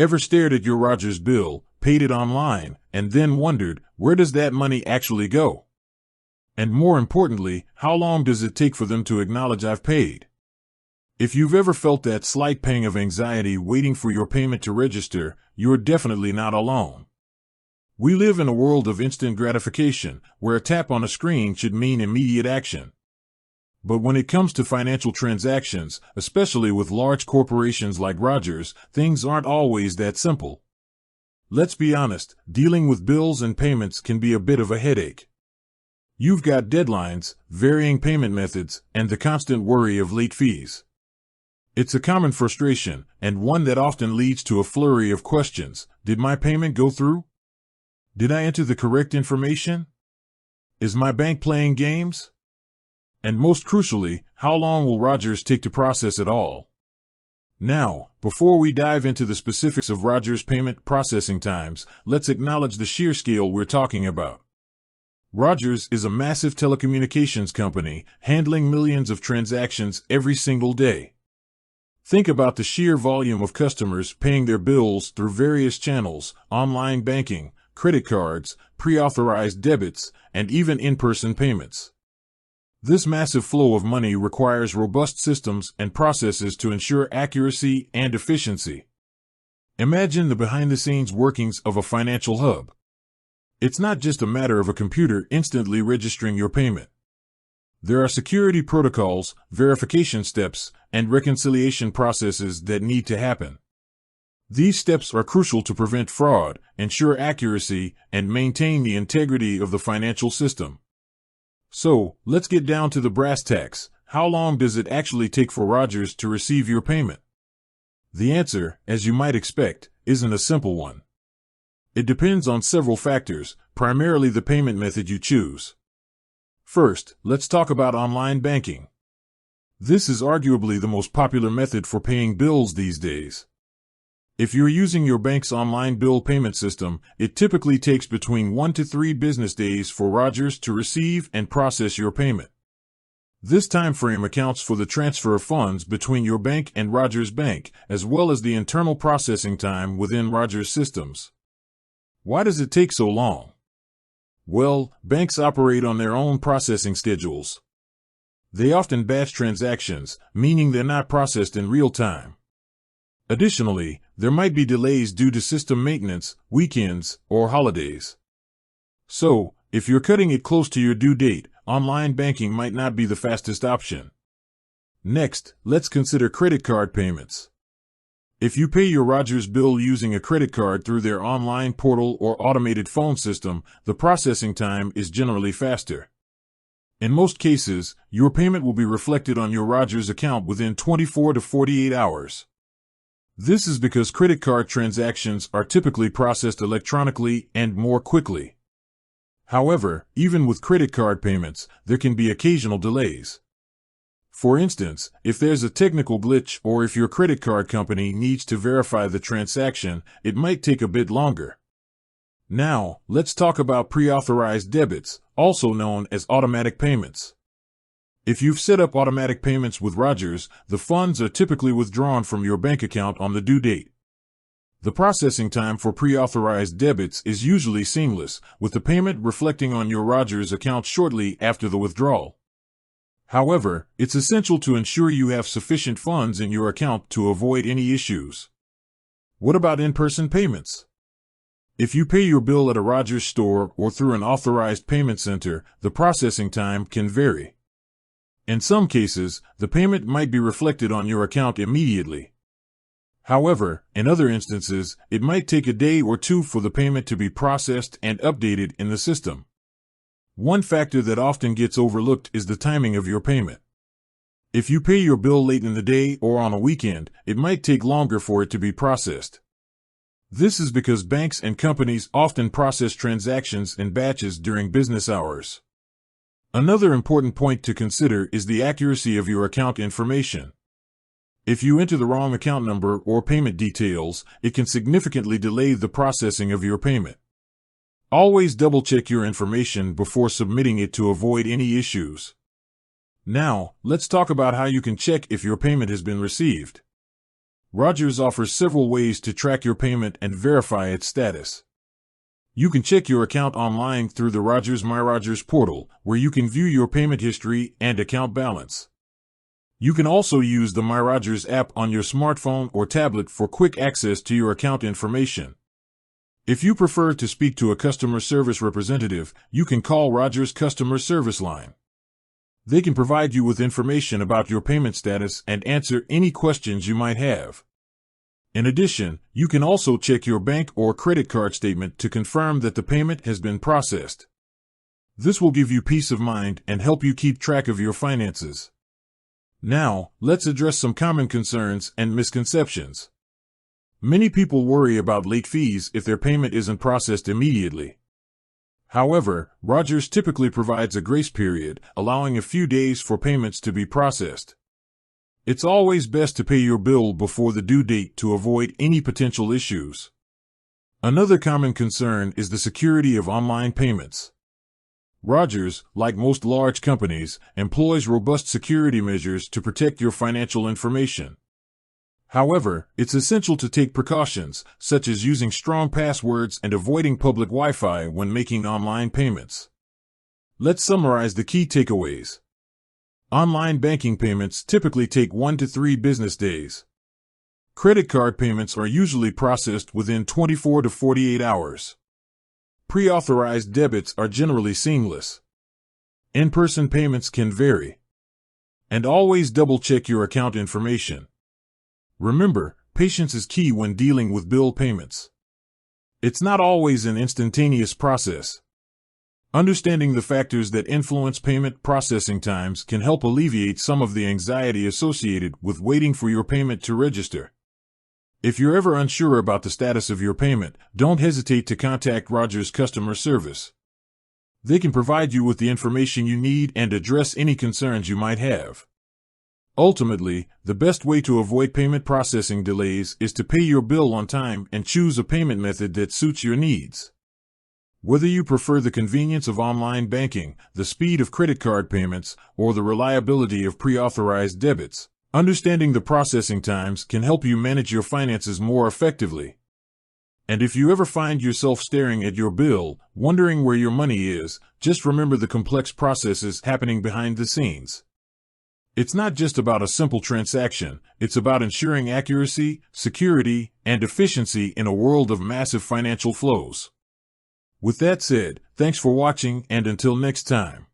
Ever stared at your Rogers bill, paid it online, and then wondered, where does that money actually go? And more importantly, how long does it take for them to acknowledge I've paid? If you've ever felt that slight pang of anxiety waiting for your payment to register, you're definitely not alone. We live in a world of instant gratification, where a tap on a screen should mean immediate action. But when it comes to financial transactions, especially with large corporations like Rogers, things aren't always that simple. Let's be honest, dealing with bills and payments can be a bit of a headache. You've got deadlines, varying payment methods, and the constant worry of late fees. It's a common frustration, and one that often leads to a flurry of questions. Did my payment go through? Did I enter the correct information? Is my bank playing games? And most crucially, how long will Rogers take to process it all? Now, before we dive into the specifics of Rogers' payment processing times, let's acknowledge the sheer scale we're talking about. Rogers is a massive telecommunications company, handling millions of transactions every single day. Think about the sheer volume of customers paying their bills through various channels: online banking, credit cards, pre-authorized debits, and even in-person payments. This massive flow of money requires robust systems and processes to ensure accuracy and efficiency. Imagine the behind-the-scenes workings of a financial hub. It's not just a matter of a computer instantly registering your payment. There are security protocols, verification steps, and reconciliation processes that need to happen. These steps are crucial to prevent fraud, ensure accuracy, and maintain the integrity of the financial system. So, let's get down to the brass tacks. How long does it actually take for Rogers to receive your payment? The answer, as you might expect, isn't a simple one. It depends on several factors, primarily the payment method you choose. First, let's talk about online banking. This is arguably the most popular method for paying bills these days. If you're using your bank's online bill payment system, it typically takes between 1 to 3 business days for Rogers to receive and process your payment. This time frame accounts for the transfer of funds between your bank and Rogers Bank, as well as the internal processing time within Rogers systems. Why does it take so long? Well, banks operate on their own processing schedules. They often batch transactions, meaning they're not processed in real time. Additionally, there might be delays due to system maintenance, weekends, or holidays. So, if you're cutting it close to your due date, online banking might not be the fastest option. Next, let's consider credit card payments. If you pay your Rogers bill using a credit card through their online portal or automated phone system, the processing time is generally faster. In most cases, your payment will be reflected on your Rogers account within 24 to 48 hours. This is because credit card transactions are typically processed electronically and more quickly. However, even with credit card payments, there can be occasional delays. For instance, if there's a technical glitch or if your credit card company needs to verify the transaction, it might take a bit longer. Now, let's talk about pre-authorized debits, also known as automatic payments. If you've set up automatic payments with Rogers, the funds are typically withdrawn from your bank account on the due date. The processing time for pre-authorized debits is usually seamless, with the payment reflecting on your Rogers account shortly after the withdrawal. However, it's essential to ensure you have sufficient funds in your account to avoid any issues. What about in-person payments? If you pay your bill at a Rogers store or through an authorized payment center, the processing time can vary. In some cases, the payment might be reflected on your account immediately. However, in other instances, it might take a day or two for the payment to be processed and updated in the system. One factor that often gets overlooked is the timing of your payment. If you pay your bill late in the day or on a weekend, it might take longer for it to be processed. This is because banks and companies often process transactions in batches during business hours. Another important point to consider is the accuracy of your account information. If you enter the wrong account number or payment details, it can significantly delay the processing of your payment. Always double-check your information before submitting it to avoid any issues. Now, let's talk about how you can check if your payment has been received. Rogers offers several ways to track your payment and verify its status. You can check your account online through the Rogers My Rogers portal, where you can view your payment history and account balance. You can also use the My Rogers app on your smartphone or tablet for quick access to your account information. If you prefer to speak to a customer service representative, you can call Rogers Customer Service Line. They can provide you with information about your payment status and answer any questions you might have. In addition, you can also check your bank or credit card statement to confirm that the payment has been processed. This will give you peace of mind and help you keep track of your finances. Now, let's address some common concerns and misconceptions. Many people worry about late fees if their payment isn't processed immediately. However, Rogers typically provides a grace period, allowing a few days for payments to be processed. It's always best to pay your bill before the due date to avoid any potential issues. Another common concern is the security of online payments. Rogers, like most large companies, employs robust security measures to protect your financial information. However, it's essential to take precautions, such as using strong passwords and avoiding public Wi-Fi when making online payments. Let's summarize the key takeaways. Online banking payments typically take 1 to 3 business days. Credit card payments are usually processed within 24 to 48 hours. Pre-authorized debits are generally seamless. In-person payments can vary. And always double-check your account information. Remember, patience is key when dealing with bill payments. It's not always an instantaneous process. Understanding the factors that influence payment processing times can help alleviate some of the anxiety associated with waiting for your payment to register. If you're ever unsure about the status of your payment, don't hesitate to contact Rogers Customer Service. They can provide you with the information you need and address any concerns you might have. Ultimately, the best way to avoid payment processing delays is to pay your bill on time and choose a payment method that suits your needs. Whether you prefer the convenience of online banking, the speed of credit card payments, or the reliability of pre-authorized debits, understanding the processing times can help you manage your finances more effectively. And if you ever find yourself staring at your bill, wondering where your money is, just remember the complex processes happening behind the scenes. It's not just about a simple transaction, it's about ensuring accuracy, security, and efficiency in a world of massive financial flows. With that said, thanks for watching, and until next time.